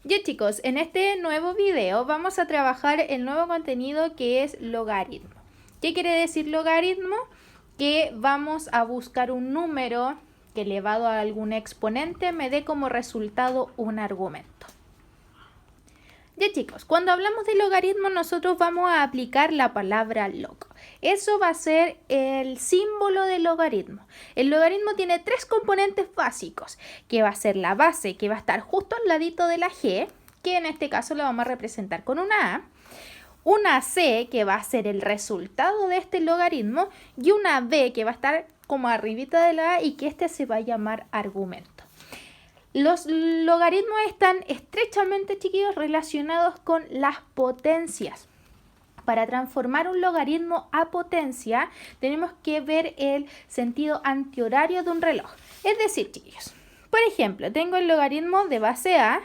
Ya chicos, en este nuevo video vamos a trabajar el nuevo contenido que es logaritmo. ¿Qué quiere decir logaritmo? Que vamos a buscar un número que elevado a algún exponente me dé como resultado un argumento. Ya chicos, cuando hablamos de logaritmo nosotros vamos a aplicar la palabra log. Eso va a ser el símbolo del logaritmo. El logaritmo tiene tres componentes básicos, que va a ser la base, que va a estar justo al ladito de la g, que en este caso la vamos a representar con una c, que va a ser el resultado de este logaritmo, y una b, que va a estar como arribita de la a y que este se va a llamar argumento. Los logaritmos están estrechamente, chiquillos, relacionados con las potencias. Para transformar un logaritmo a potencia, tenemos que ver el sentido antihorario de un reloj. Es decir, chiquillos, por ejemplo, tengo el logaritmo de base a,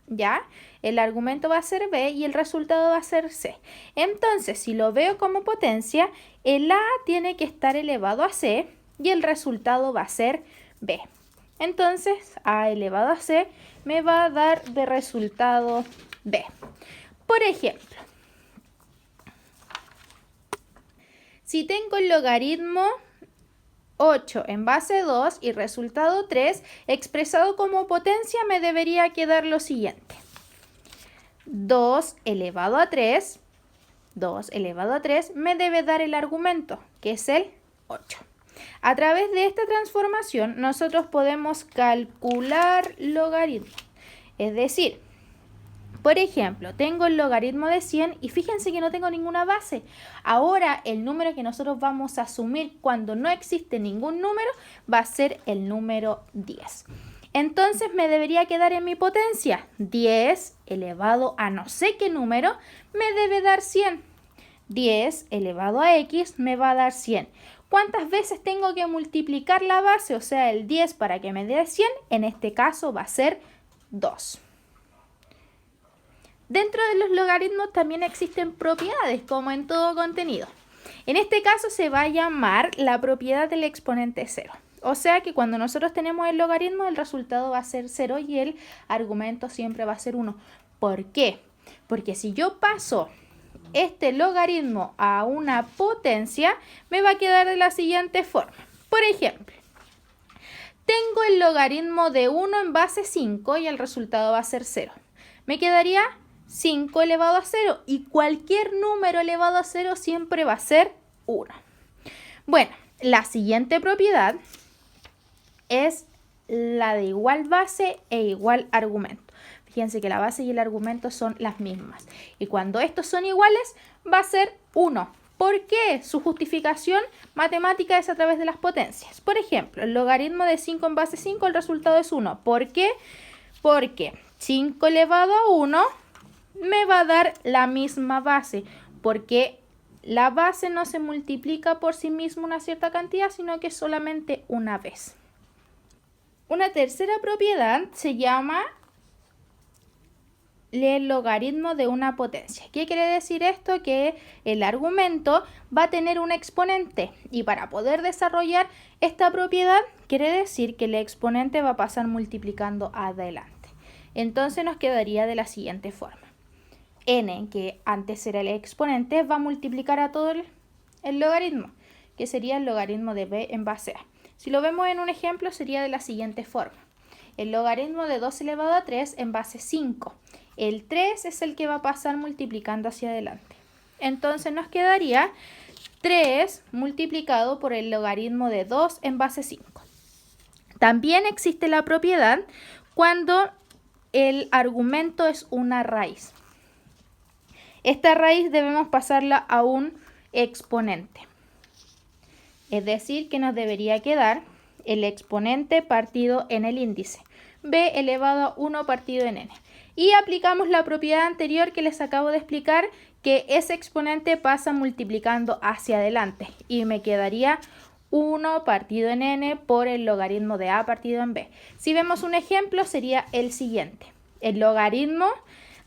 ¿ya? El argumento va a ser b y el resultado va a ser c. Entonces, si lo veo como potencia, el a tiene que estar elevado a c y el resultado va a ser b. Entonces, a elevado a c me va a dar de resultado b. Por ejemplo, si tengo el logaritmo 8 en base 2 y resultado 3, expresado como potencia me debería quedar lo siguiente. 2 elevado a 3 me debe dar el argumento, que es el 8. A través de esta transformación nosotros podemos calcular logaritmos. Es decir, por ejemplo, tengo el logaritmo de 100 y fíjense que no tengo ninguna base. Ahora el número que nosotros vamos a asumir cuando no existe ningún número va a ser el número 10. Entonces me debería quedar en mi potencia 10 elevado a no sé qué número me debe dar 100. 10 elevado a x me va a dar 100. ¿Cuántas veces tengo que multiplicar la base? O sea, el 10 para que me dé 100, en este caso va a ser 2. Dentro de los logaritmos también existen propiedades, como en todo contenido. En este caso se va a llamar la propiedad del exponente 0. O sea que cuando nosotros tenemos el logaritmo, el resultado va a ser 0 y el argumento siempre va a ser 1. ¿Por qué? Porque si yo paso este logaritmo a una potencia, me va a quedar de la siguiente forma. Por ejemplo, tengo el logaritmo de 1 en base 5 y el resultado va a ser 0. Me quedaría 5 elevado a 0 y cualquier número elevado a 0 siempre va a ser 1. Bueno, la siguiente propiedad es la de igual base e igual argumento. Fíjense que la base y el argumento son las mismas. Y cuando estos son iguales, va a ser 1. ¿Por qué? Su justificación matemática es a través de las potencias. Por ejemplo, el logaritmo de 5 en base 5, el resultado es 1. ¿Por qué? Porque 5 elevado a 1 me va a dar la misma base. Porque la base no se multiplica por sí misma una cierta cantidad, sino que solamente una vez. Una tercera propiedad se llama el logaritmo de una potencia. ¿Qué quiere decir esto? Que el argumento va a tener un exponente y para poder desarrollar esta propiedad quiere decir que el exponente va a pasar multiplicando adelante. Entonces nos quedaría de la siguiente forma. N, que antes era el exponente, va a multiplicar a todo el logaritmo, que sería el logaritmo de b en base a. Si lo vemos en un ejemplo sería de la siguiente forma. El logaritmo de 2 elevado a 3 en base 5. El 3 es el que va a pasar multiplicando hacia adelante. Entonces nos quedaría 3 multiplicado por el logaritmo de 2 en base 5. También existe la propiedad cuando el argumento es una raíz. Esta raíz debemos pasarla a un exponente. Es decir, que nos debería quedar el exponente partido en el índice. B elevado a 1 partido en n. Y aplicamos la propiedad anterior que les acabo de explicar, que ese exponente pasa multiplicando hacia adelante. Y me quedaría 1 partido en n por el logaritmo de a partido en b. Si vemos un ejemplo sería el siguiente. El logaritmo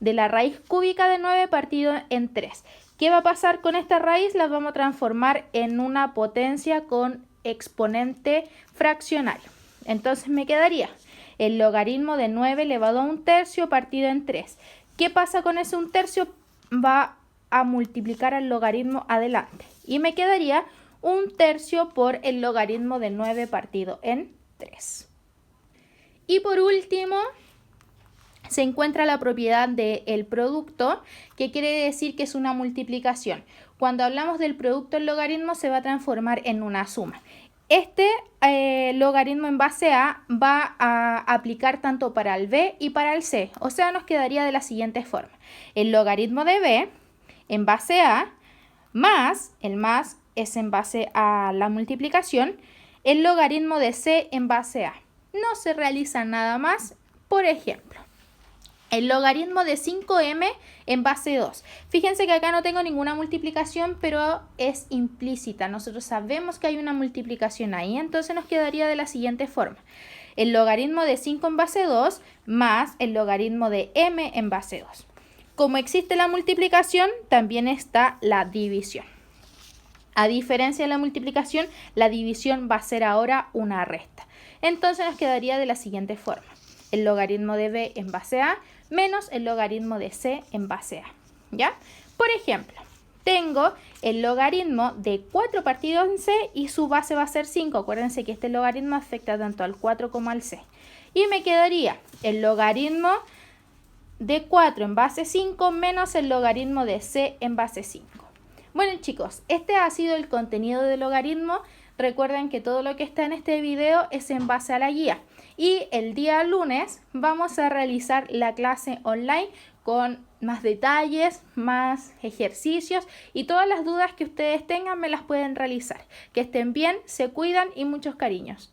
de la raíz cúbica de 9 partido en 3. ¿Qué va a pasar con esta raíz? La vamos a transformar en una potencia con exponente fraccionario. Entonces me quedaría el logaritmo de 9 elevado a 1/3 partido en 3. ¿Qué pasa con ese 1/3? Va a multiplicar al logaritmo adelante y me quedaría 1/3 por el logaritmo de 9 partido en 3. Y por último, se encuentra la propiedad del producto, que quiere decir que es una multiplicación. Cuando hablamos del producto, el logaritmo se va a transformar en una suma. Este logaritmo en base A va a aplicar tanto para el B y para el C. O sea, nos quedaría de la siguiente forma. El logaritmo de B en base A más, el más es en base a la multiplicación, el logaritmo de C en base A. No se realiza nada más. Por ejemplo, el logaritmo de 5m en base 2. Fíjense que acá no tengo ninguna multiplicación, pero es implícita. Nosotros sabemos que hay una multiplicación ahí, entonces nos quedaría de la siguiente forma. El logaritmo de 5 en base 2 más el logaritmo de m en base 2. Como existe la multiplicación, también está la división. A diferencia de la multiplicación, la división va a ser ahora una resta. Entonces nos quedaría de la siguiente forma. El logaritmo de b en base a menos el logaritmo de c en base a. ¿Ya? Por ejemplo, tengo el logaritmo de 4 partido en c y su base va a ser 5. Acuérdense que este logaritmo afecta tanto al 4 como al c. Y me quedaría el logaritmo de 4 en base 5 menos el logaritmo de c en base 5. Bueno, chicos, este ha sido el contenido del logaritmo. Recuerden que todo lo que está en este video es en base a la guía. Y el día lunes vamos a realizar la clase online con más detalles, más ejercicios y todas las dudas que ustedes tengan me las pueden realizar. Que estén bien, se cuidan y muchos cariños.